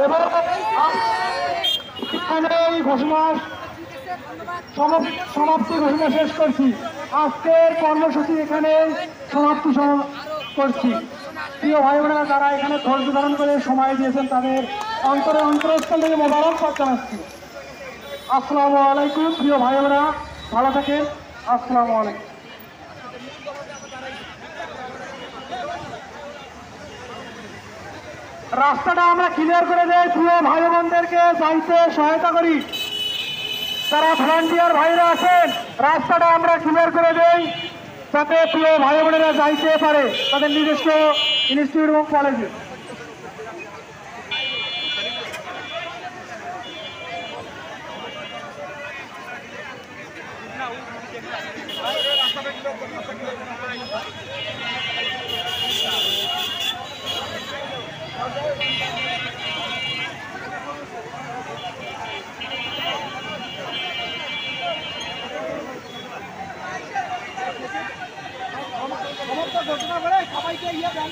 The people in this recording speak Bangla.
এবং এখানে এই ঘোষণা সমাপ্তি ঘোষণা শেষ করছি। আজকের কর্মসূচি এখানে সমাপ্তি করছি। প্রিয় ভাই বোনেরা যারা এখানে ধৈর্য ধারণ করে সময় দিয়েছেন তাদের অন্তরস্থল থেকে মোবারকবাদ জানাচ্ছি। আসসালামু আলাইকুম। প্রিয় ভাই বোনেরা ভালো থাকেন। আসসালামু আলাইকুম। রাস্তাটা আমরা ক্লিয়ার করে দেই, প্রিয় ভাই বোনদেরকে যাইতে সহায়তা করি। যারা ভলান্টিয়ার ভাইরা আছেন রাস্তাটা আমরা ক্লিয়ার করে দেই যাতে প্রিয় ভাই বোনেরা যাইতে পারে তাদের নিজস্ব ইনস্টিটিউট এবং কলেজে। ঘটনা করে সবাইকে ইয়ে দেন।